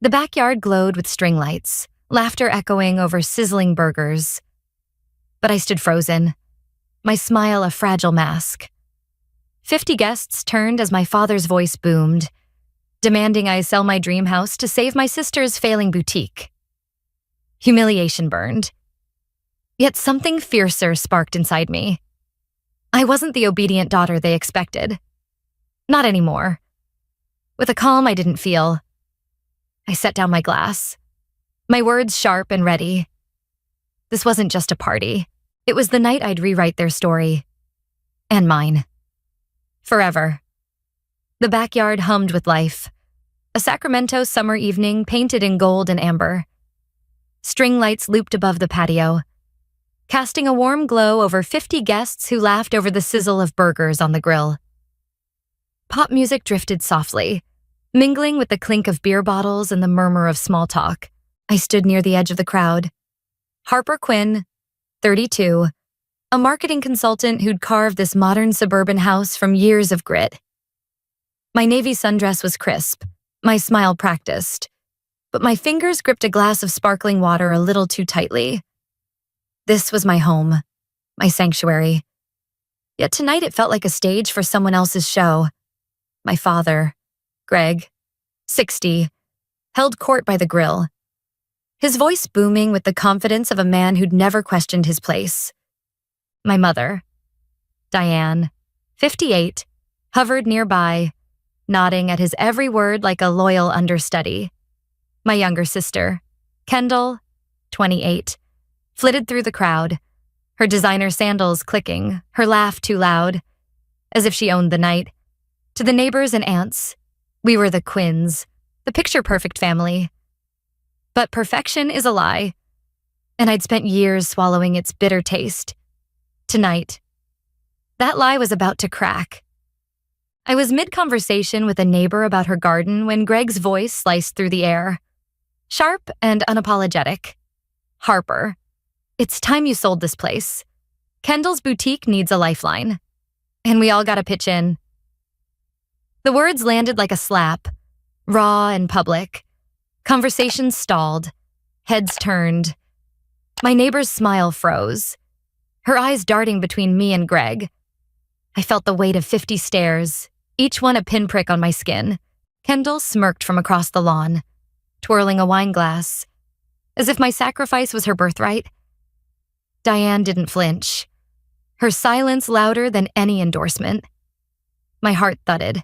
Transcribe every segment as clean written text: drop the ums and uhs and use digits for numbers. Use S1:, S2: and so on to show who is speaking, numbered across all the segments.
S1: The backyard glowed with string lights, laughter echoing over sizzling burgers. But I stood frozen, my smile a fragile mask. 50 guests turned as my father's voice boomed, demanding I sell my dream house to save my sister's failing boutique. Humiliation burned. Yet something fiercer sparked inside me. I wasn't the obedient daughter they expected. Not anymore. With a calm I didn't feel, I set down my glass, my words sharp and ready. This wasn't just a party. It was the night I'd rewrite their story. And mine. Forever. The backyard hummed with life. A Sacramento summer evening painted in gold and amber. String lights looped above the patio, casting a warm glow over 50 guests who laughed over the sizzle of burgers on the grill. Pop music drifted softly, mingling with the clink of beer bottles and the murmur of small talk. I stood near the edge of the crowd. Harper Quinn, 32, a marketing consultant who'd carved this modern suburban house from years of grit. My navy sundress was crisp, my smile practiced, but my fingers gripped a glass of sparkling water a little too tightly. This was my home, my sanctuary. Yet tonight it felt like a stage for someone else's show. My father, Greg, 60, held court by the grill, his voice booming with the confidence of a man who'd never questioned his place. My mother, Diane, 58, hovered nearby, nodding at his every word like a loyal understudy. My younger sister, Kendall, 28, flitted through the crowd, her designer sandals clicking, her laugh too loud, as if she owned the night. To the neighbors and aunts, we were the Quinns, the picture-perfect family. But perfection is a lie, and I'd spent years swallowing its bitter taste. Tonight, that lie was about to crack. I was mid-conversation with a neighbor about her garden when Greg's voice sliced through the air. Sharp and unapologetic. Harper, it's time you sold this place. Kendall's boutique needs a lifeline. And we all gotta pitch in. The words landed like a slap, raw and public. Conversations stalled, heads turned. My neighbor's smile froze, her eyes darting between me and Greg. I felt the weight of 50 stares, each one a pinprick on my skin. Kendall smirked from across the lawn, twirling a wine glass, as if my sacrifice was her birthright. Diane didn't flinch, her silence louder than any endorsement. My heart thudded,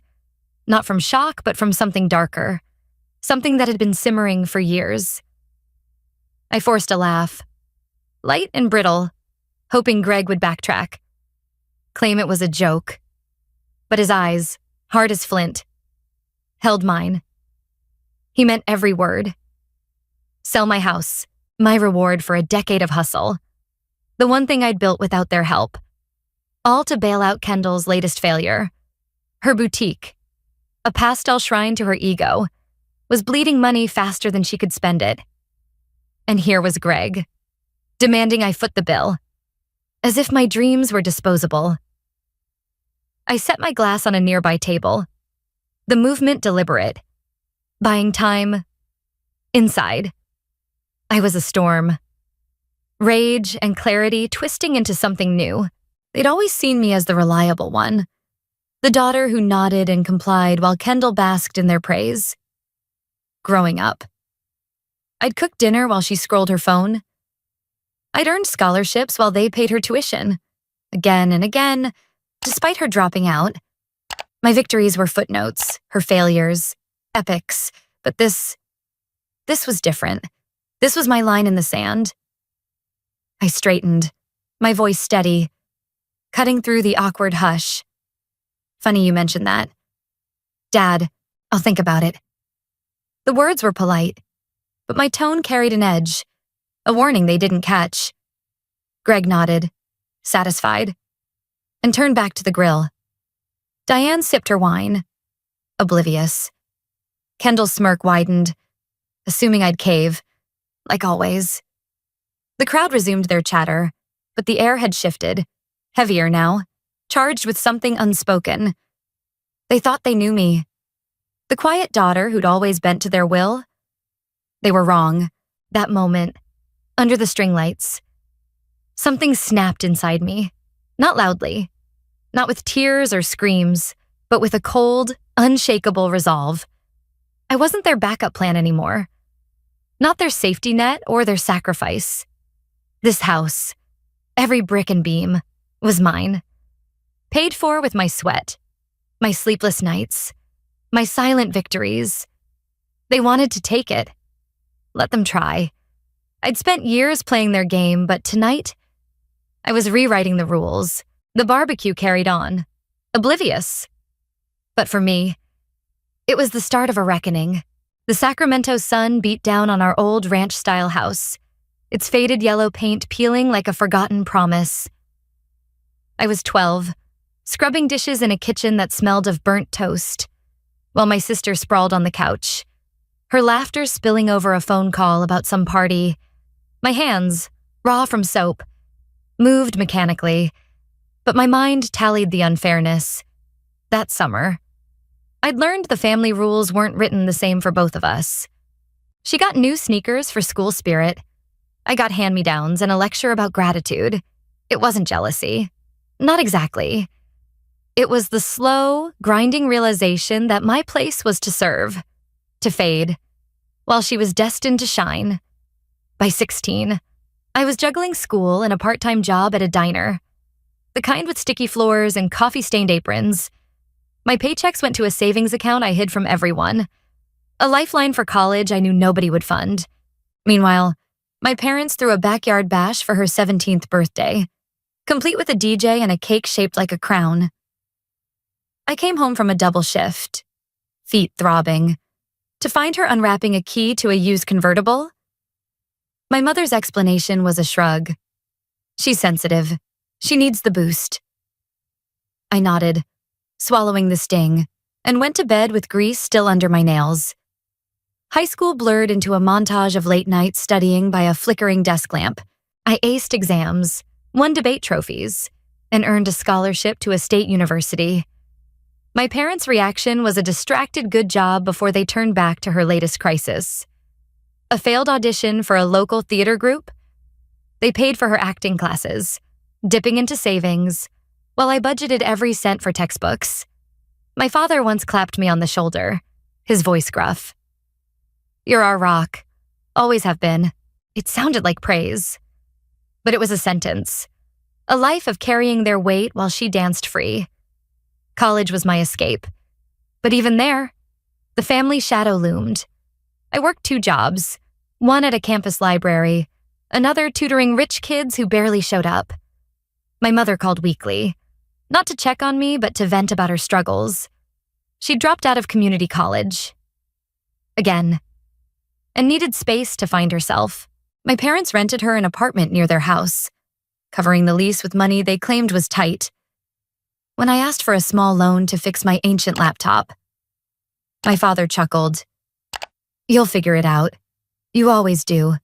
S1: not from shock, but from something darker, something that had been simmering for years. I forced a laugh, light and brittle, hoping Greg would backtrack, claim it was a joke. But his eyes, hard as flint, held mine. He meant every word. Sell my house, my reward for a decade of hustle. The one thing I'd built without their help. All to bail out Kendall's latest failure. Her boutique, a pastel shrine to her ego, was bleeding money faster than she could spend it. And here was Greg, demanding I foot the bill, as if my dreams were disposable. I set my glass on a nearby table, the movement deliberate, buying time. Inside, I was a storm. Rage and clarity twisting into something new. They'd always seen me as the reliable one, the daughter who nodded and complied while Kendall basked in their praise. Growing up, I'd cook dinner while she scrolled her phone. I'd earned scholarships while they paid her tuition, again and again, despite her dropping out. My victories were footnotes, her failures, epics, but this was different. This was my line in the sand. I straightened, my voice steady, cutting through the awkward hush. Funny you mentioned that. Dad, I'll think about it. The words were polite, but my tone carried an edge, a warning they didn't catch. Greg nodded, satisfied, and turned back to the grill. Diane sipped her wine, oblivious. Kendall's smirk widened, assuming I'd cave, like always. The crowd resumed their chatter, but the air had shifted, heavier now, charged with something unspoken. They thought they knew me. The quiet daughter who'd always bent to their will, They were wrong. That moment, under the string lights, something snapped inside me. Not loudly, not with tears or screams, but with a cold, unshakable resolve. I wasn't their backup plan anymore. Not their safety net or their sacrifice. This house, every brick and beam, was mine. Paid for with my sweat, my sleepless nights, my silent victories. They wanted to take it. Let them try. I'd spent years playing their game, but tonight, I was rewriting the rules. The barbecue carried on, oblivious. But for me, it was the start of a reckoning. The Sacramento sun beat down on our old ranch-style house, its faded yellow paint peeling like a forgotten promise. I was 12, scrubbing dishes in a kitchen that smelled of burnt toast, while my sister sprawled on the couch, her laughter spilling over a phone call about some party. My hands, raw from soap, moved mechanically, but my mind tallied the unfairness. That summer, I'd learned the family rules weren't written the same for both of us. She got new sneakers for school spirit. I got hand-me-downs and a lecture about gratitude. It wasn't jealousy. Not exactly. It was the slow, grinding realization that my place was to serve, to fade, while she was destined to shine. By 16, I was juggling school and a part-time job at a diner, the kind with sticky floors and coffee-stained aprons. My paychecks went to a savings account I hid from everyone, a lifeline for college I knew nobody would fund. Meanwhile, my parents threw a backyard bash for her 17th birthday, complete with a DJ and a cake shaped like a crown. I came home from a double shift, feet throbbing, to find her unwrapping a key to a used convertible. My mother's explanation was a shrug. She's sensitive. She needs the boost. I nodded, swallowing the sting, and went to bed with grease still under my nails. High school blurred into a montage of late nights studying by a flickering desk lamp. I aced exams, won debate trophies, and earned a scholarship to a state university. My parents' reaction was a distracted good job before they turned back to her latest crisis. A failed audition for a local theater group? They paid for her acting classes, dipping into savings, while I budgeted every cent for textbooks. My father once clapped me on the shoulder, his voice gruff. "You're our rock. Always have been." It sounded like praise. But it was a sentence. A life of carrying their weight while she danced free. College was my escape. But even there, the family shadow loomed. I worked 2 jobs, one at a campus library, another tutoring rich kids who barely showed up. My mother called weekly, not to check on me, but to vent about her struggles. She dropped out of community college. Again. And needed space to find herself. My parents rented her an apartment near their house, covering the lease with money they claimed was tight. When I asked for a small loan to fix my ancient laptop, my father chuckled. "You'll figure it out. You always do."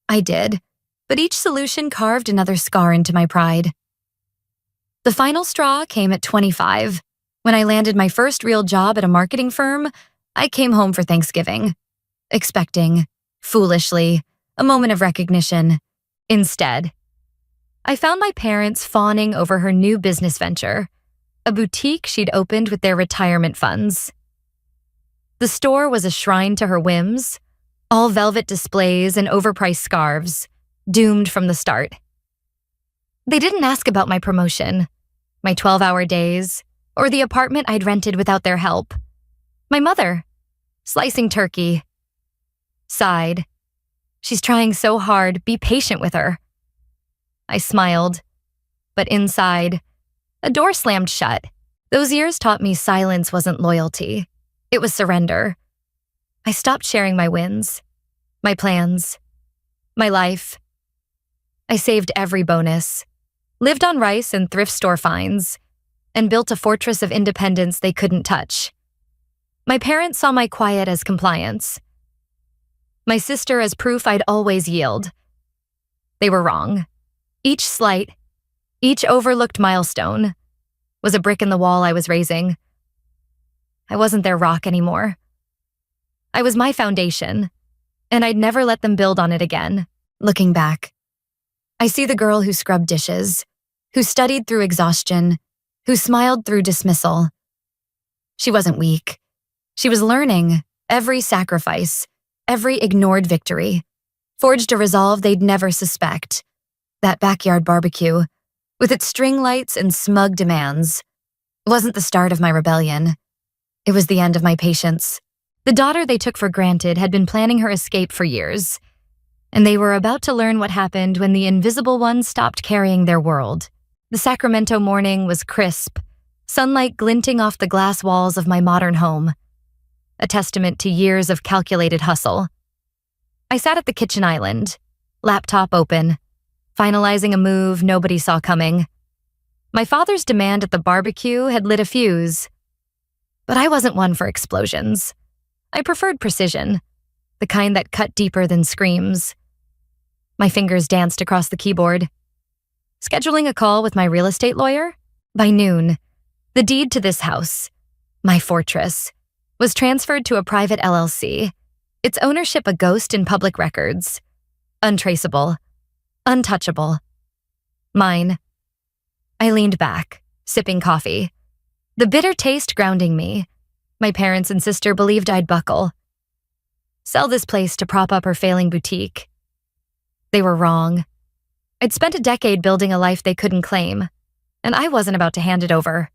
S1: I did, but each solution carved another scar into my pride. The final straw came at 25. When I landed my first real job at a marketing firm, I came home for Thanksgiving, expecting, foolishly, a moment of recognition. Instead, I found my parents fawning over her new business venture, a boutique she'd opened with their retirement funds. The store was a shrine to her whims, all velvet displays and overpriced scarves, doomed from the start. They didn't ask about my promotion, my 12-hour days, or the apartment I'd rented without their help. My mother, slicing turkey, sighed. "She's trying so hard, be patient with her." I smiled, but inside, a door slammed shut. Those years taught me silence wasn't loyalty. It was surrender. I stopped sharing my wins, my plans, my life. I saved every bonus, lived on rice and thrift store finds, and built a fortress of independence they couldn't touch. My parents saw my quiet as compliance. My sister as proof I'd always yield. They were wrong. Each slight, each overlooked milestone, was a brick in the wall I was raising. I wasn't their rock anymore. I was my foundation, and I'd never let them build on it again. Looking back, I see the girl who scrubbed dishes, who studied through exhaustion, who smiled through dismissal. She wasn't weak. She was learning. Every sacrifice, every ignored victory, forged a resolve they'd never suspect. That backyard barbecue, with its string lights and smug demands, wasn't the start of my rebellion. It was the end of my patience. The daughter they took for granted had been planning her escape for years, and they were about to learn what happened when the invisible one stopped carrying their world. The Sacramento morning was crisp, sunlight glinting off the glass walls of my modern home, a testament to years of calculated hustle. I sat at the kitchen island, laptop open, finalizing a move nobody saw coming. My father's demand at the barbecue had lit a fuse, but I wasn't one for explosions. I preferred precision, the kind that cut deeper than screams. My fingers danced across the keyboard. Scheduling a call with my real estate lawyer? By noon, the deed to this house, my fortress, was transferred to a private LLC, its ownership a ghost in public records. Untraceable. Untouchable. Mine. I leaned back, sipping coffee. The bitter taste grounding me. My parents and sister believed I'd buckle. Sell this place to prop up her failing boutique. They were wrong. I'd spent a decade building a life they couldn't claim, and I wasn't about to hand it over.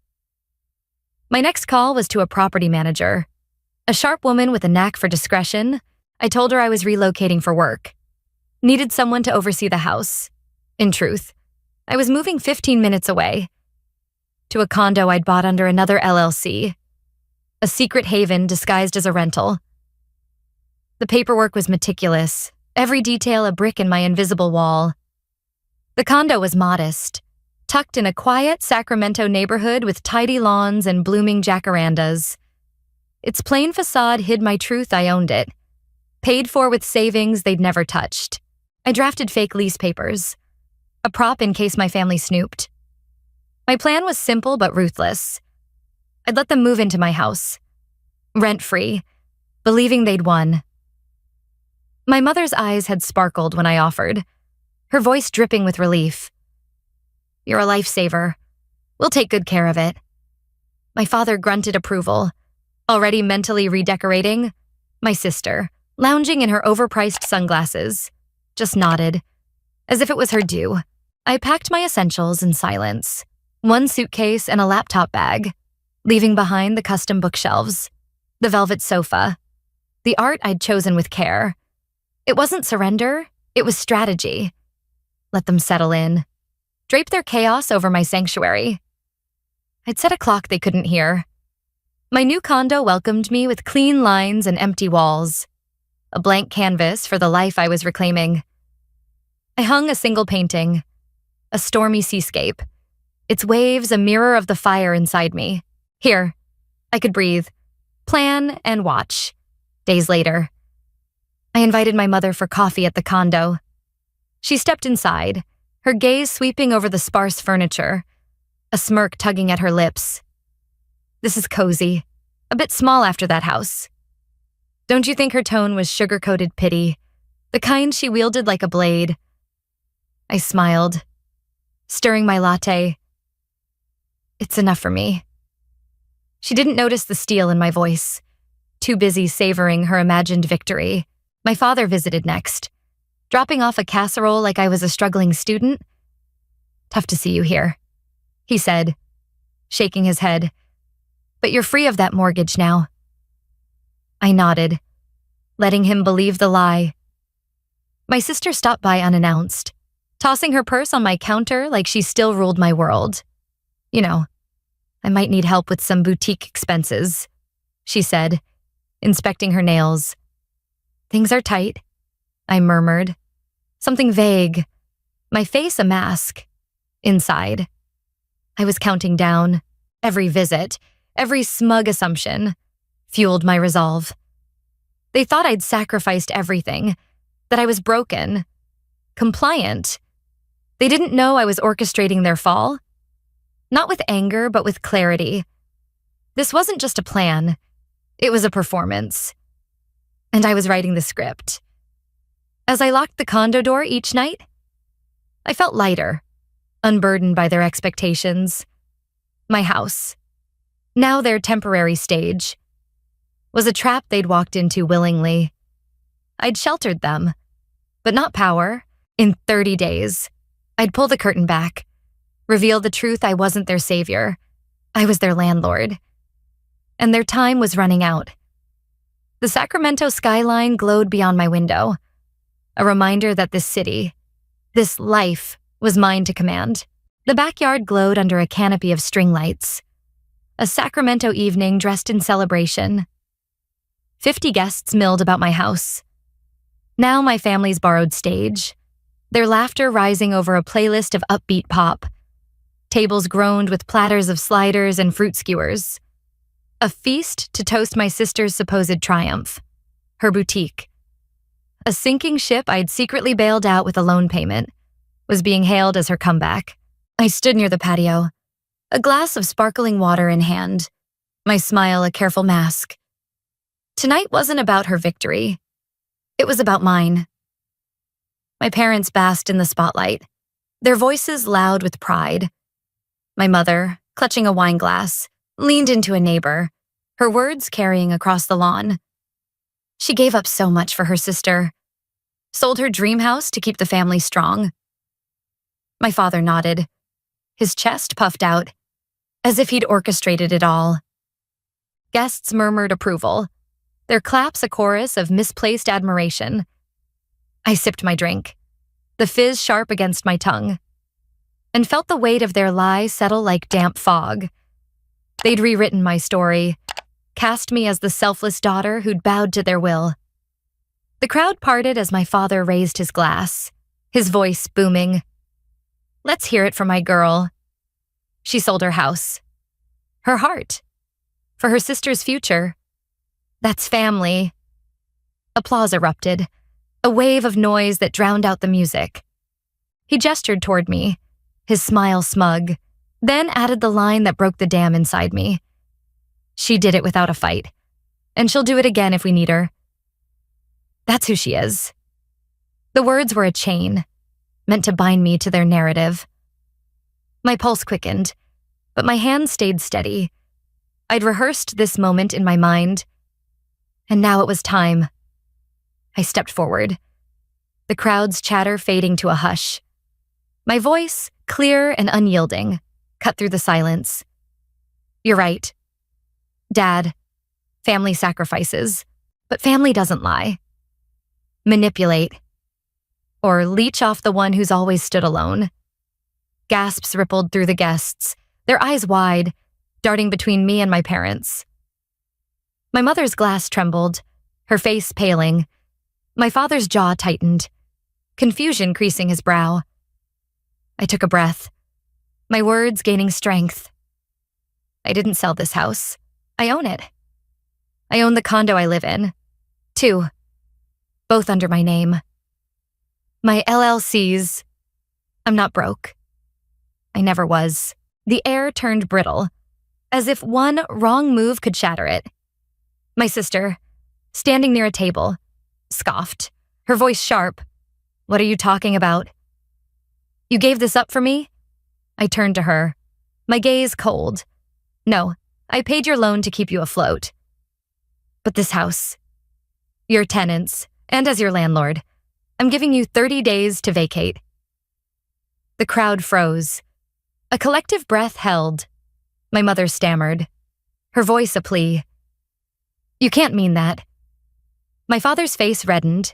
S1: My next call was to a property manager. A sharp woman with a knack for discretion. I told her I was relocating for work. Needed someone to oversee the house. In truth, I was moving 15 minutes away. To a condo I'd bought under another LLC. A secret haven disguised as a rental. The paperwork was meticulous, every detail a brick in my invisible wall. The condo was modest, tucked in a quiet Sacramento neighborhood with tidy lawns and blooming jacarandas. Its plain facade hid my truth I owned it, paid for with savings they'd never touched. I drafted fake lease papers, a prop in case my family snooped. My plan was simple but ruthless. I'd let them move into my house, rent-free, believing they'd won. My mother's eyes had sparkled when I offered, her voice dripping with relief. "You're a lifesaver. We'll take good care of it." My father grunted approval, already mentally redecorating. My sister, lounging in her overpriced sunglasses, just nodded, as if it was her due. I packed my essentials in silence, one suitcase and a laptop bag, leaving behind the custom bookshelves, the velvet sofa, the art I'd chosen with care. It wasn't surrender, it was strategy. Let them settle in, drape their chaos over my sanctuary. I'd set a clock they couldn't hear. My new condo welcomed me with clean lines and empty walls, a blank canvas for the life I was reclaiming. I hung a single painting, a stormy seascape, its waves a mirror of the fire inside me. Here, I could breathe, plan, and watch. Days later, I invited my mother for coffee at the condo. She stepped inside, her gaze sweeping over the sparse furniture, a smirk tugging at her lips. "This is cozy, a bit small after that house." Don't you think her tone was sugar-coated pity, the kind she wielded like a blade? I smiled, stirring my latte. "It's enough for me." She didn't notice the steel in my voice, too busy savoring her imagined victory. My father visited next, dropping off a casserole like I was a struggling student. "Tough to see you here," he said, shaking his head. "But you're free of that mortgage now." I nodded, letting him believe the lie. My sister stopped by unannounced, tossing her purse on my counter like she still ruled my world. "You know, I might need help with some boutique expenses," she said, inspecting her nails. "Things are tight," I murmured. Something vague, my face a mask. Inside, I was counting down. Every visit, every smug assumption, fueled my resolve. They thought I'd sacrificed everything, that I was broken, compliant. They didn't know I was orchestrating their fall. Not with anger, but with clarity. This wasn't just a plan. It was a performance. And I was writing the script, As I locked the condo door each night, I felt lighter, unburdened by their expectations. My house, now their temporary stage, was a trap they'd walked into willingly. I'd sheltered them, but not power. In 30 days, I'd pull the curtain back, reveal the truth. I wasn't their savior. I was their landlord. And their time was running out. The Sacramento skyline glowed beyond my window, a reminder that this city, this life, was mine to command. The backyard glowed under a canopy of string lights, a Sacramento evening dressed in celebration. 50 guests milled about my house. Now my family's borrowed stage, their laughter rising over a playlist of upbeat pop. Tables groaned with platters of sliders and fruit skewers. A feast to toast my sister's supposed triumph, her boutique. A sinking ship I'd secretly bailed out with a loan payment was being hailed as her comeback. I stood near the patio, a glass of sparkling water in hand, my smile a careful mask. Tonight wasn't about her victory. It was about mine. My parents basked in the spotlight, their voices loud with pride. My mother, clutching a wine glass, leaned into a neighbor, her words carrying across the lawn. She gave up so much for her sister, sold her dream house to keep the family strong. My father nodded, his chest puffed out, as if he'd orchestrated it all. Guests murmured approval, their claps a chorus of misplaced admiration. I sipped my drink, the fizz sharp against my tongue, and felt the weight of their lie settle like damp fog. They'd rewritten my story, cast me as the selfless daughter who'd bowed to their will. The crowd parted as my father raised his glass, his voice booming. Let's hear it for my girl. She sold her house, her heart, for her sister's future. That's family. Applause erupted, a wave of noise that drowned out the music. He gestured toward me, his smile smug, then added the line that broke the dam inside me. She did it without a fight, and she'll do it again if we need her. That's who she is. The words were a chain, meant to bind me to their narrative. My pulse quickened, but my hands stayed steady. I'd rehearsed this moment in my mind, and now it was time. I stepped forward, the crowd's chatter fading to a hush. My voice, clear and unyielding, cut through the silence. You're right. Dad, family sacrifices, but family doesn't lie. Manipulate. Or leech off the one who's always stood alone. Gasps rippled through the guests, their eyes wide, darting between me and my parents. My mother's glass trembled, her face paling. My father's jaw tightened, confusion creasing his brow. I took a breath, my words gaining strength. I didn't sell this house. I own it. I own the condo I live in. 2. Both under my name. My LLCs. I'm not broke. I never was. The air turned brittle, as if one wrong move could shatter it. My sister, standing near a table, scoffed, her voice sharp. What are you talking about? You gave this up for me? I turned to her, my gaze cold. No, I paid your loan to keep you afloat. But this house, your tenants, and as your landlord, I'm giving you 30 days to vacate. The crowd froze. A collective breath held. My mother stammered, her voice a plea. You can't mean that. My father's face reddened,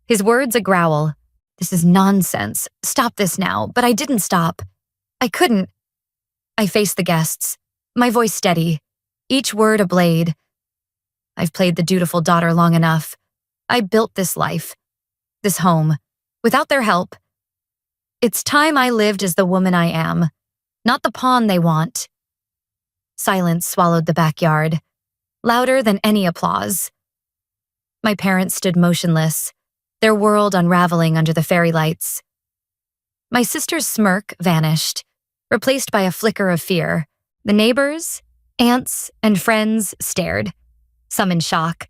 S1: his words a growl. This is nonsense. Stop this now. But I didn't stop. I couldn't. I faced the guests, my voice steady, each word a blade. I've played the dutiful daughter long enough. I built this life, this home, without their help. It's time I lived as the woman I am, not the pawn they want. Silence swallowed the backyard, louder than any applause. My parents stood motionless, their world unraveling under the fairy lights. My sister's smirk vanished, replaced by a flicker of fear. The neighbors, aunts, and friends stared, some in shock,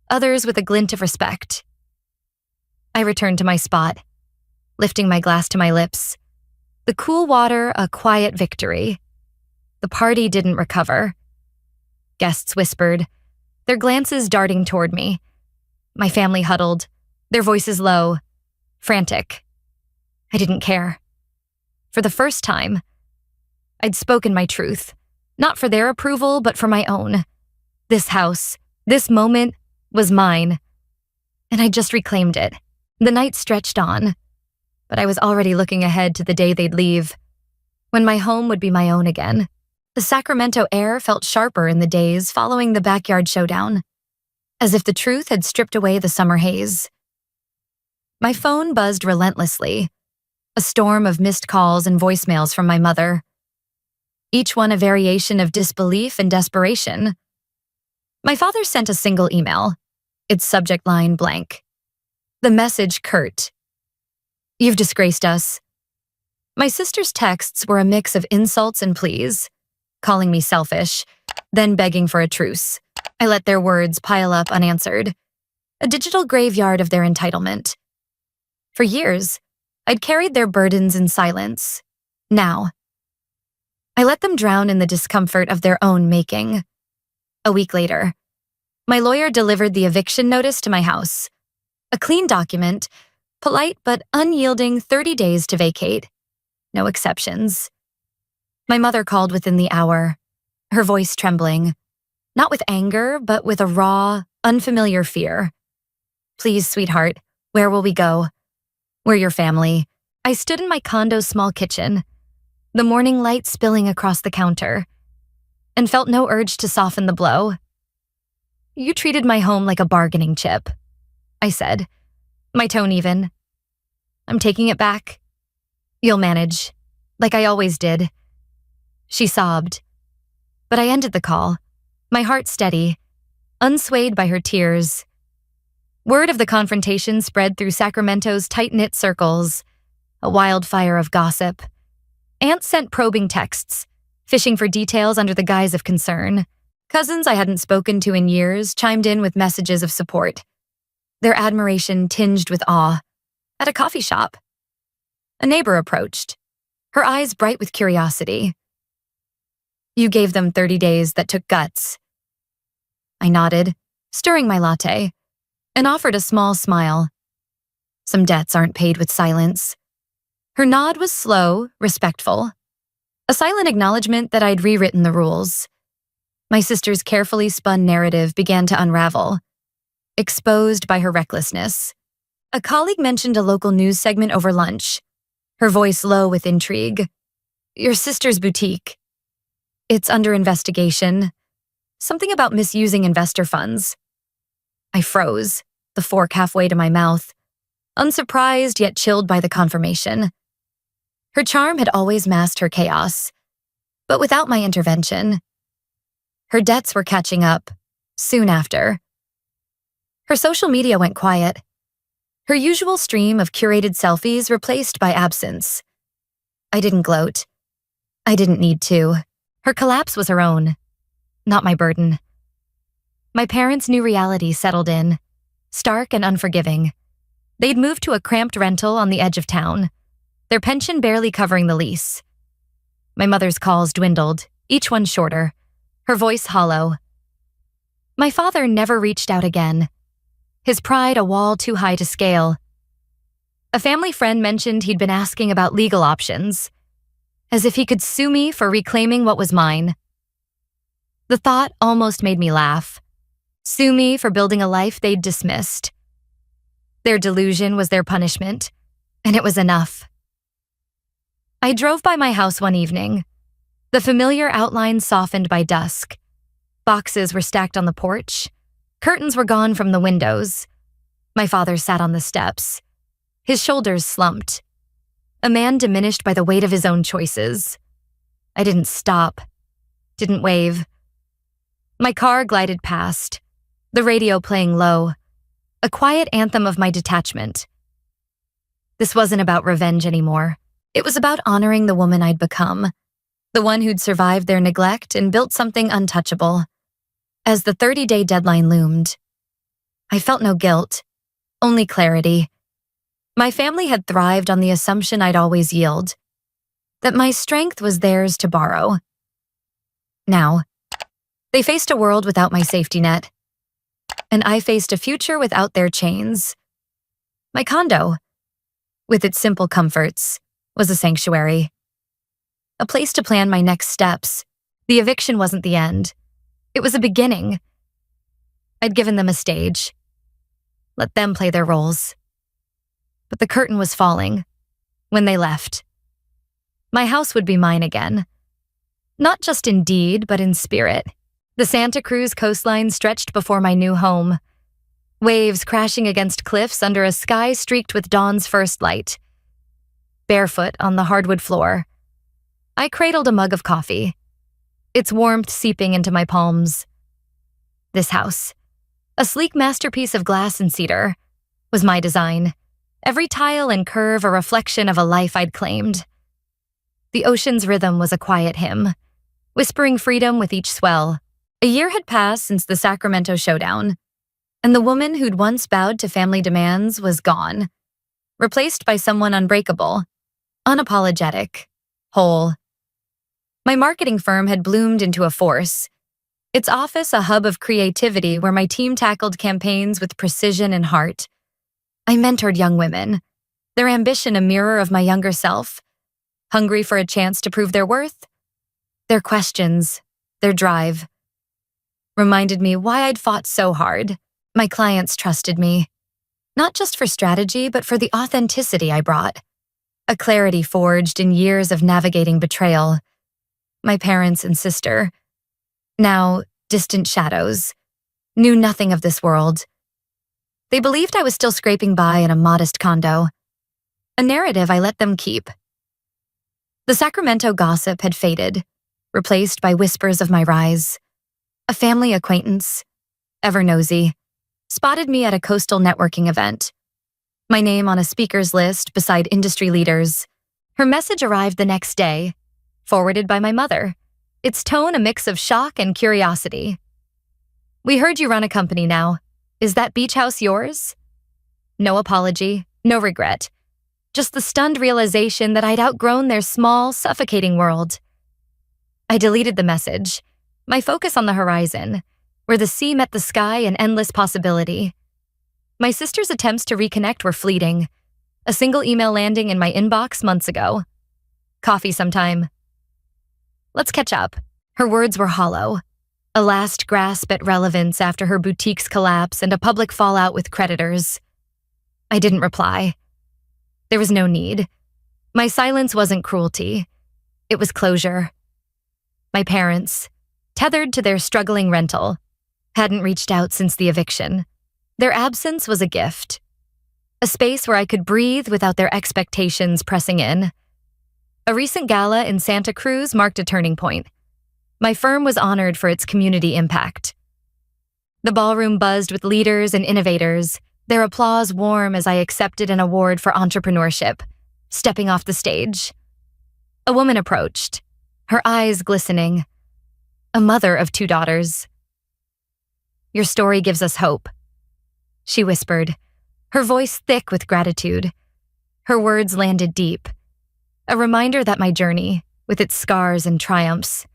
S1: others with a glint of respect. I returned to my spot, lifting my glass to my lips. The cool water a quiet victory. The party didn't recover. Guests whispered, their glances darting toward me. My family huddled, their voices low, frantic. I didn't care. For the first time, I'd spoken my truth, not for their approval, but for my own. This house, this moment, was mine, and I just reclaimed it. The night stretched on, but I was already looking ahead to the day they'd leave, when my home would be my own again. The Sacramento air felt sharper in the days following the backyard showdown, as if the truth had stripped away the summer haze. My phone buzzed relentlessly, a storm of missed calls and voicemails from my mother, each one a variation of disbelief and desperation. My father sent a single email, its subject line blank. The message curt. You've disgraced us. My sister's texts were a mix of insults and pleas, calling me selfish, then begging for a truce. I let their words pile up unanswered, a digital graveyard of their entitlement. For years, I'd carried their burdens in silence. Now, I let them drown in the discomfort of their own making. A week later, my lawyer delivered the eviction notice to my house. A clean document, polite but unyielding 30 days to vacate. No exceptions. My mother called within the hour, her voice trembling, not with anger, but with a raw, unfamiliar fear. Please, sweetheart, where will we go? We're your family. I stood in my condo's small kitchen, the morning light spilling across the counter, and felt no urge to soften the blow. You treated my home like a bargaining chip, I said, my tone even. I'm taking it back. You'll manage, like I always did. She sobbed, but I ended the call, my heart steady, unswayed by her tears. Word of the confrontation spread through Sacramento's tight-knit circles, a wildfire of gossip. Aunts sent probing texts, fishing for details under the guise of concern. Cousins I hadn't spoken to in years chimed in with messages of support, their admiration tinged with awe. At a coffee shop, a neighbor approached, her eyes bright with curiosity. You gave them 30 days that took guts. I nodded, stirring my latte, and offered a small smile. Some debts aren't paid with silence. Her nod was slow, respectful, a silent acknowledgement that I'd rewritten the rules. My sister's carefully spun narrative began to unravel, exposed by her recklessness. A colleague mentioned a local news segment over lunch, her voice low with intrigue. Your sister's boutique. It's under investigation. Something about misusing investor funds. I froze, the fork halfway to my mouth, unsurprised yet chilled by the confirmation. Her charm had always masked her chaos, but without my intervention. Her debts were catching up, soon after. Her social media went quiet, her usual stream of curated selfies replaced by absence. I didn't gloat. I didn't need to. Her collapse was her own, not my burden. My parents' new reality settled in, stark and unforgiving. They'd moved to a cramped rental on the edge of town, their pension barely covering the lease. My mother's calls dwindled, each one shorter, her voice hollow. My father never reached out again, his pride a wall too high to scale. A family friend mentioned he'd been asking about legal options, as if he could sue me for reclaiming what was mine. The thought almost made me laugh. Sue me for building a life they'd dismissed. Their delusion was their punishment, and it was enough. I drove by my house one evening, the familiar outline softened by dusk. Boxes were stacked on the porch. Curtains were gone from the windows. My father sat on the steps, his shoulders slumped, a man diminished by the weight of his own choices. I didn't stop, didn't wave. My car glided past, the radio playing low, a quiet anthem of my detachment. This wasn't about revenge anymore. It was about honoring the woman I'd become, the one who'd survived their neglect and built something untouchable. As the 30-day deadline loomed, I felt no guilt, only clarity. My family had thrived on the assumption I'd always yield, that my strength was theirs to borrow. Now, they faced a world without my safety net, and I faced a future without their chains. My condo, with its simple comforts, was a sanctuary. A place to plan my next steps. The eviction wasn't the end. It was a beginning. I'd given them a stage. Let them play their roles. But the curtain was falling when they left. My house would be mine again. Not just in deed, but in spirit. The Santa Cruz coastline stretched before my new home. Waves crashing against cliffs under a sky streaked with dawn's first light. Barefoot on the hardwood floor, I cradled a mug of coffee, its warmth seeping into my palms. This house, a sleek masterpiece of glass and cedar, was my design. Every tile and curve a reflection of a life I'd claimed. The ocean's rhythm was a quiet hymn, whispering freedom with each swell. A year had passed since the Sacramento showdown, and the woman who'd once bowed to family demands was gone, replaced by someone unbreakable, unapologetic, whole. My marketing firm had bloomed into a force, its office a hub of creativity where my team tackled campaigns with precision and heart. I mentored young women, their ambition a mirror of my younger self, hungry for a chance to prove their worth. Their questions, their drive, reminded me why I'd fought so hard. My clients trusted me, not just for strategy, but for the authenticity I brought. A clarity forged in years of navigating betrayal. My parents and sister, now distant shadows, knew nothing of this world. They believed I was still scraping by in a modest condo, a narrative I let them keep. The Sacramento gossip had faded, replaced by whispers of my rise. A family acquaintance, ever nosy, spotted me at a coastal networking event. My name on a speaker's list beside industry leaders. Her message arrived the next day, forwarded by my mother, its tone a mix of shock and curiosity. "We heard you run a company now. Is that beach house yours?" No apology, no regret. Just the stunned realization that I'd outgrown their small, suffocating world. I deleted the message, my focus on the horizon, where the sea met the sky in endless possibility. My sister's attempts to reconnect were fleeting, a single email landing in my inbox months ago. "Coffee sometime." "Let's catch up." Her words were hollow, a last grasp at relevance after her boutique's collapse and a public fallout with creditors. I didn't reply. There was no need. My silence wasn't cruelty. It was closure. My parents, tethered to their struggling rental, hadn't reached out since the eviction. Their absence was a gift. A space where I could breathe without their expectations pressing in. A recent gala in Santa Cruz marked a turning point. My firm was honored for its community impact. The ballroom buzzed with leaders and innovators, their applause warm as I accepted an award for entrepreneurship, stepping off the stage. A woman approached, her eyes glistening. A mother of 2 daughters. "Your story gives us hope," she whispered, her voice thick with gratitude. Her words landed deep, a reminder that my journey, with its scars and triumphs,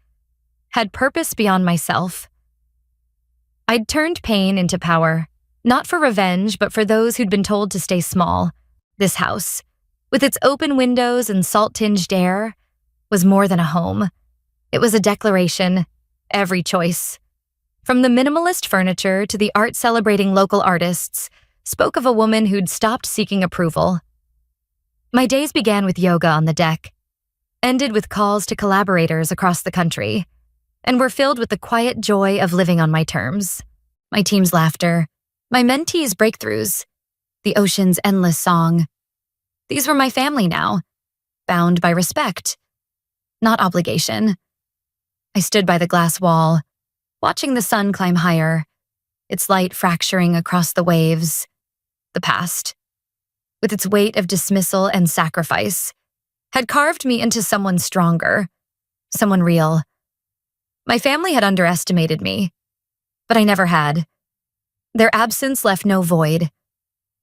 S1: had purpose beyond myself. I'd turned pain into power, not for revenge, but for those who'd been told to stay small. This house, with its open windows and salt-tinged air, was more than a home. It was a declaration, every choice. From the minimalist furniture to the art celebrating local artists, spoke of a woman who'd stopped seeking approval. My days began with yoga on the deck, ended with calls to collaborators across the country, and were filled with the quiet joy of living on my terms. My team's laughter, my mentees' breakthroughs, the ocean's endless song. These were my family now, bound by respect, not obligation. I stood by the glass wall, watching the sun climb higher, its light fracturing across the waves. The past, with its weight of dismissal and sacrifice, had carved me into someone stronger, someone real. My family had underestimated me, but I never had. Their absence left no void,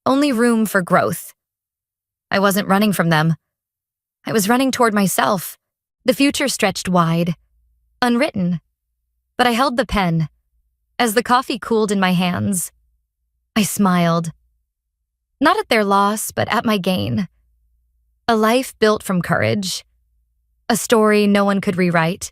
S1: only room for growth. I wasn't running from them. I was running toward myself. The future stretched wide, unwritten. But I held the pen. As the coffee cooled in my hands, I smiled. Not at their loss, but at my gain. A life built from courage. A story no one could rewrite.